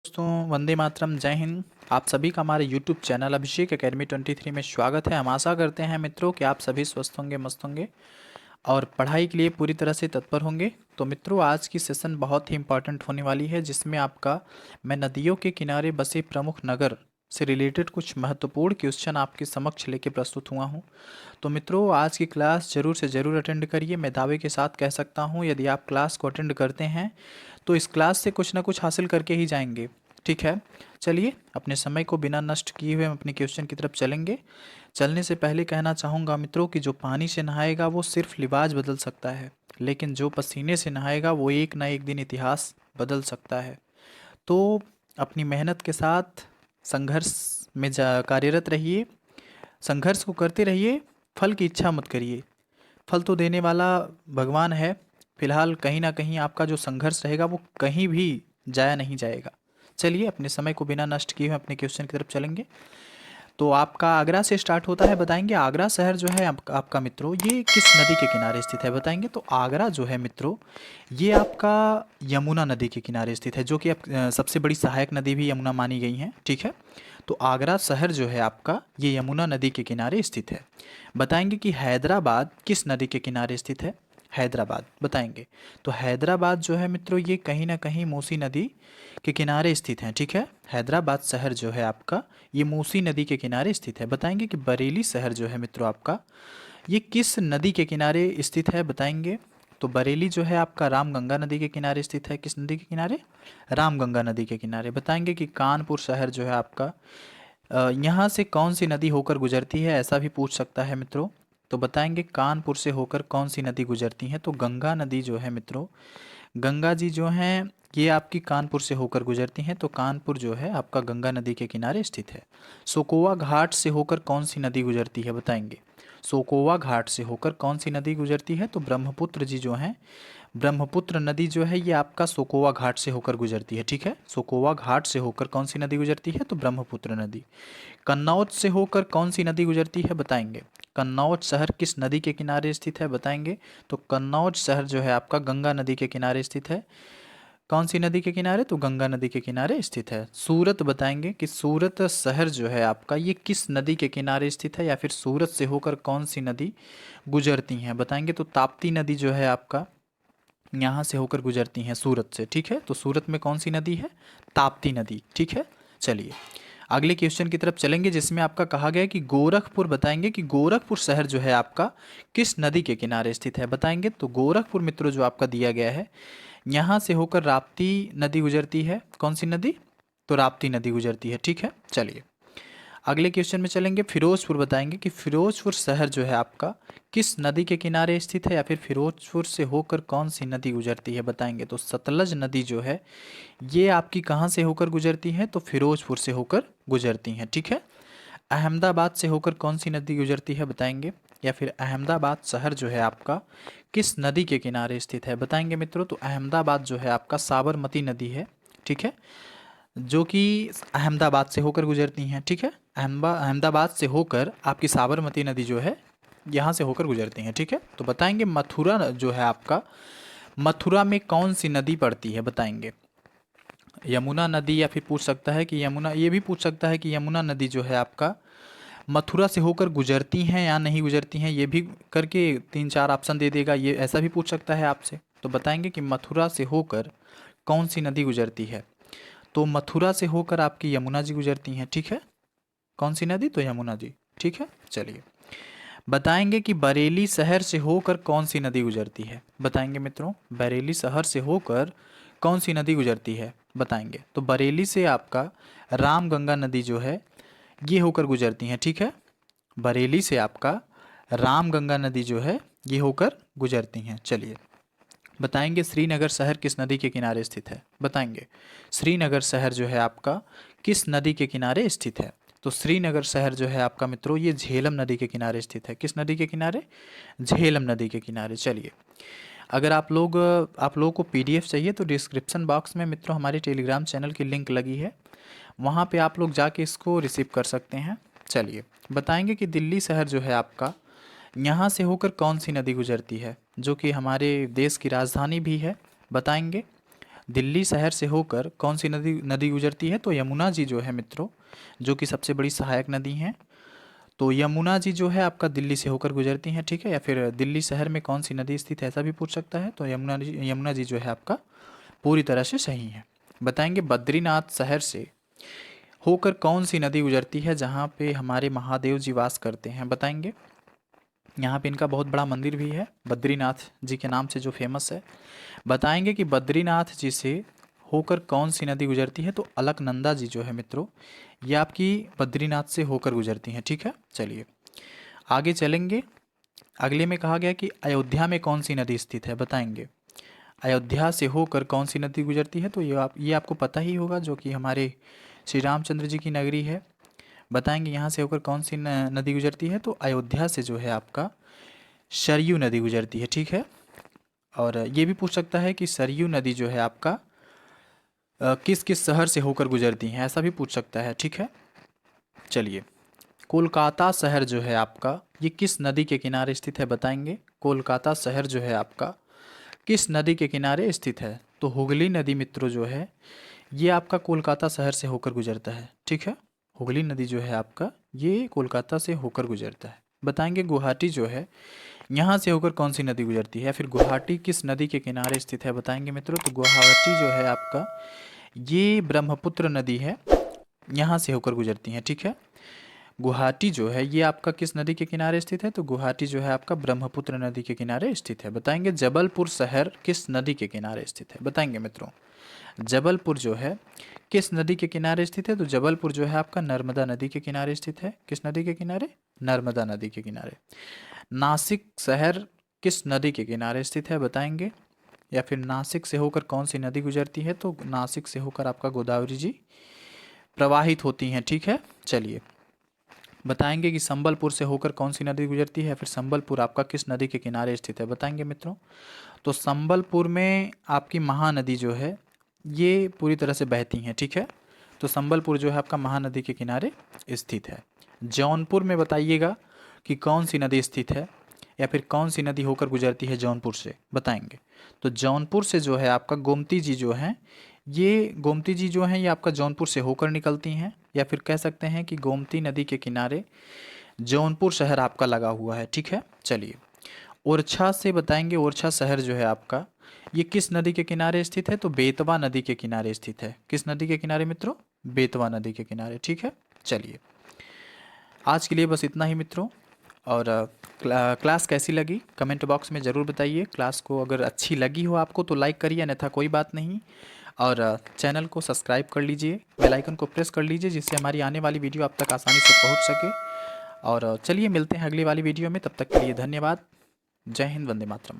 दोस्तों, वंदे मातरम, जय हिंद। आप सभी का हमारे यूट्यूब चैनल अभिषेक एकेडमी 23 में स्वागत है। हम आशा करते हैं मित्रों कि आप सभी स्वस्थ होंगे, मस्त होंगे और पढ़ाई के लिए पूरी तरह से तत्पर होंगे। तो मित्रों, आज की सेशन बहुत ही इंपॉर्टेंट होने वाली है, जिसमें आपका मैं नदियों के किनारे बसे प्रमुख नगर से रिलेटेड कुछ महत्वपूर्ण क्वेश्चन आपके समक्ष लेके प्रस्तुत हुआ हूँ। तो मित्रों, आज की क्लास जरूर से ज़रूर अटेंड करिए। मैं दावे के साथ कह सकता हूँ, यदि आप क्लास को अटेंड करते हैं तो इस क्लास से कुछ ना कुछ हासिल करके ही जाएंगे। ठीक है, चलिए अपने समय को बिना नष्ट किए हुए हम अपने क्वेश्चन की तरफ चलेंगे। चलने से पहले कहना चाहूँगा मित्रों कि जो पानी से नहाएगा वो सिर्फ लिबास बदल सकता है, लेकिन जो पसीने से नहाएगा वो एक ना एक दिन इतिहास बदल सकता है। तो अपनी मेहनत के साथ संघर्ष में कार्यरत रहिए, संघर्ष को करते रहिए, फल की इच्छा मत करिए। फल तो देने वाला भगवान है। फिलहाल कहीं ना कहीं आपका जो संघर्ष रहेगा वो कहीं भी जाया नहीं जाएगा। चलिए अपने समय को बिना नष्ट किए हुए अपने क्वेश्चन की तरफ चलेंगे। तो आपका आगरा से स्टार्ट होता है। बताएंगे आगरा शहर जो है आपका मित्रों ये किस नदी के किनारे स्थित है। बताएंगे तो आगरा जो है मित्रों ये आपका यमुना नदी के किनारे स्थित है, जो कि सबसे बड़ी सहायक नदी भी यमुना मानी गई है। ठीक है, तो आगरा शहर जो है आपका ये यमुना नदी के किनारे स्थित है। बताएंगे कि हैदराबाद किस नदी के किनारे स्थित है। हैदराबाद बताएंगे तो हैदराबाद जो है मित्रों ये कहीं ना कहीं मूसी नदी के किनारे स्थित है। ठीक है, हैदराबाद शहर जो है आपका ये मूसी नदी के किनारे स्थित है। बताएंगे कि बरेली शहर जो है मित्रों आपका ये किस नदी के किनारे स्थित है। बताएंगे तो बरेली जो है आपका रामगंगा नदी के किनारे स्थित है। किस नदी के किनारे? रामगंगा नदी के किनारे। बताएंगे कि कानपुर शहर जो है आपका यहाँ से कौन सी नदी होकर गुजरती है, ऐसा भी पूछ सकता है मित्रों। तो बताएंगे कानपुर से होकर कौन सी नदी गुजरती है। तो गंगा नदी जो है मित्रों, गंगा जी जो हैं ये आपकी कानपुर से होकर गुजरती हैं। तो कानपुर जो है आपका गंगा नदी के किनारे स्थित है। सोकोवा घाट से होकर कौन सी नदी गुजरती है। बताएंगे सोकोवा घाट से होकर कौन सी नदी गुजरती है। तो ब्रह्मपुत्र जी जो हैं, ब्रह्मपुत्र नदी जो है ये आपका सोकोवा घाट से होकर गुजरती है। ठीक है, सोकोवा घाट से होकर कौन सी नदी गुजरती है। तो ब्रह्मपुत्र नदी। कन्नौज से होकर कौन सी नदी गुजरती है। बताएंगे कन्नौज शहर किस नदी के किनारे स्थित है। बताएंगे तो कन्नौज शहर जो है आपका गंगा नदी के किनारे स्थित है। कौन सी नदी के किनारे? तो गंगा नदी के किनारे स्थित है। सूरत बताएंगे कि सूरत शहर जो है आपका ये किस नदी के किनारे स्थित है, या फिर सूरत से होकर कौन सी नदी गुजरती हैं। बताएंगे तो ताप्ती नदी जो है आपका यहाँ से होकर गुजरती हैं सूरत से। ठीक है, तो सूरत में कौन सी नदी है? ताप्ती नदी। ठीक है, चलिए अगले क्वेश्चन की तरफ चलेंगे, जिसमें आपका कहा गया है कि गोरखपुर। बताएंगे कि गोरखपुर शहर जो है आपका किस नदी के किनारे स्थित है। बताएंगे तो गोरखपुर मित्रों जो आपका दिया गया है यहाँ से होकर राप्ती नदी गुजरती है। कौन सी नदी? तो राप्ती नदी गुजरती है। ठीक है, चलिए अगले क्वेश्चन में चलेंगे। फिरोजपुर। बताएंगे कि फिरोजपुर शहर जो है आपका किस नदी के किनारे स्थित है, या फिर फिरोजपुर से होकर कौन सी नदी गुजरती है। बताएंगे तो सतलज नदी जो है ये आपकी कहाँ से होकर गुजरती है। तो फिरोजपुर से होकर गुजरती हैं। ठीक है, अहमदाबाद से होकर कौन सी नदी गुजरती है। बताएंगे या फिर अहमदाबाद शहर जो है आपका किस नदी के किनारे स्थित है। बताएंगे मित्रों तो अहमदाबाद जो है आपका साबरमती नदी है। ठीक है, जो कि अहमदाबाद से होकर गुजरती हैं। ठीक है, अहमदाबाद से होकर आपकी साबरमती नदी जो है यहाँ से होकर गुजरती हैं। ठीक है, तो बताएंगे मथुरा जो है आपका, मथुरा में कौन सी नदी पड़ती है। बताएंगे यमुना नदी, या फिर पूछ सकता है कि यमुना, ये भी पूछ सकता है कि यमुना नदी जो है आपका मथुरा से होकर गुजरती हैं या नहीं गुजरती हैं, ये भी करके 3-4 ऑप्शन दे देगा। ये ऐसा भी पूछ सकता है आपसे। तो बताएंगे कि मथुरा से होकर कौन सी नदी गुजरती है। तो मथुरा से होकर आपकी यमुना जी गुजरती हैं। ठीक है, कौन सी नदी? तो यमुना जी। ठीक है, चलिए बताएंगे कि बरेली शहर से होकर कौन सी नदी गुजरती है। बताएंगे मित्रों बरेली शहर से होकर कौन सी नदी गुजरती है। बताएंगे तो बरेली से आपका रामगंगा नदी जो है ये होकर गुजरती हैं। ठीक है, बरेली से आपका रामगंगा नदी जो है ये होकर गुजरती हैं। चलिए बताएंगे श्रीनगर शहर किस नदी के किनारे स्थित है। बताएंगे श्रीनगर शहर जो है आपका किस नदी के किनारे स्थित है। तो श्रीनगर शहर जो है आपका मित्रों ये झेलम नदी के किनारे स्थित है। किस नदी के किनारे? झेलम नदी के किनारे। चलिए अगर आप लोगों को पीडीएफ चाहिए तो डिस्क्रिप्शन बॉक्स में मित्रों हमारे टेलीग्राम चैनल की लिंक लगी है, वहाँ पे आप लोग जाके इसको रिसीव कर सकते हैं। चलिए बताएंगे कि दिल्ली शहर जो है आपका यहाँ से होकर कौन सी नदी गुजरती है, जो कि हमारे देश की राजधानी भी है। बताएंगे दिल्ली शहर से होकर कौन सी नदी नदी गुजरती है? तो यमुना जी जो है मित्रों, जो कि सबसे बड़ी सहायक नदी है। तो यमुना जी जो है आपका दिल्ली से होकर गुजरती हैं, ठीक है। या फिर दिल्ली शहर में कौन सी नदी स्थित है, ऐसा भी पूछ सकता है। तो यमुना जी जो है आपका पूरी तरह से सही है। बताएंगे बद्रीनाथ शहर से होकर कौन सी नदी गुजरती है जहाँ पे हमारे महादेव जी वास करते हैं? बताएंगे। यहाँ पे इनका बहुत बड़ा मंदिर भी है, बद्रीनाथ जी के नाम से जो फेमस है। बताएंगे कि बद्रीनाथ जी से होकर कौन सी नदी गुजरती है? तो अलकनंदा जी जो है मित्रों, ये आपकी बद्रीनाथ से होकर गुजरती हैं, ठीक है। चलिए आगे चलेंगे। अगले में कहा गया कि अयोध्या में कौन सी नदी स्थित है? बताएंगे। अयोध्या से होकर कौन सी नदी गुजरती है? तो ये आपको पता ही होगा, जो कि हमारे श्री रामचंद्र जी की नगरी है। बताएंगे यहाँ से होकर कौन सी नदी गुजरती है? तो अयोध्या से जो है आपका सरयू नदी गुजरती है, ठीक है। और ये भी पूछ सकता है कि सरयू नदी जो है आपका किस किस शहर से होकर गुजरती हैं, ऐसा भी पूछ सकता है, ठीक है। चलिए कोलकाता शहर जो है आपका, ये किस नदी के किनारे स्थित है? बताएंगे। कोलकाता शहर जो है आपका किस नदी के किनारे स्थित है? तो हुगली नदी मित्रों जो है, ये आपका कोलकाता शहर से होकर गुजरता है, ठीक है। हुगली नदी जो है आपका, ये कोलकाता से होकर गुजरता है। बताएंगे गुवाहाटी जो है, यहाँ से होकर कौन सी नदी गुजरती है? फिर गुवाहाटी किस नदी के किनारे स्थित है? बताएंगे मित्रों। तो गुवाहाटी जो है आपका, ये ब्रह्मपुत्र नदी है, यहाँ से होकर गुजरती है, ठीक है। गुवाहाटी जो है ये आपका किस नदी के किनारे स्थित है? तो गुवाहाटी जो है आपका ब्रह्मपुत्र नदी के किनारे स्थित है। बताएंगे जबलपुर शहर किस नदी के किनारे स्थित है? बताएंगे मित्रों। जबलपुर जो है किस नदी के किनारे स्थित है? तो जबलपुर जो है आपका नर्मदा नदी के किनारे स्थित है। किस नदी के किनारे? नर्मदा नदी के किनारे। नासिक शहर किस नदी के किनारे स्थित है? बताएंगे। या फिर नासिक से होकर कौन सी नदी गुजरती है? तो नासिक से होकर आपका गोदावरी जी प्रवाहित होती हैं, ठीक है। चलिए बताएंगे कि संबलपुर से होकर कौन सी नदी गुजरती है? फिर संबलपुर आपका किस नदी के किनारे स्थित है? बताएंगे मित्रों। तो संबलपुर में आपकी महानदी जो है ये पूरी तरह से बहती हैं, ठीक है। तो संबलपुर जो है आपका महानदी के किनारे स्थित है। जौनपुर में बताइएगा कि कौन सी नदी स्थित है, या फिर कौन सी नदी होकर गुजरती है जौनपुर से? बताएंगे। तो जौनपुर से जो है आपका गोमती जी जो हैं, ये गोमती जी जो हैं ये आपका जौनपुर से होकर निकलती हैं। या फिर कह सकते हैं कि गोमती नदी के किनारे जौनपुर शहर आपका लगा हुआ है, ठीक है। चलिए ओरछा से बताएंगे। ओरछा शहर जो है आपका, ये किस नदी के किनारे स्थित है? तो बेतवा नदी के किनारे स्थित है। किस नदी के किनारे मित्रों? बेतवा नदी के किनारे, ठीक है। चलिए आज के लिए बस इतना ही मित्रों। और क्लास कैसी लगी कमेंट बॉक्स में ज़रूर बताइए। क्लास को अगर अच्छी लगी हो आपको तो लाइक करिए, अन्यथा कोई बात नहीं। और चैनल को सब्सक्राइब कर लीजिए, बेल आइकन को प्रेस कर लीजिए, जिससे हमारी आने वाली वीडियो आप तक आसानी से पहुंच सके। और चलिए मिलते हैं अगली वाली वीडियो में, तब तक के लिए धन्यवाद। जय हिंद, वंदे मातरम।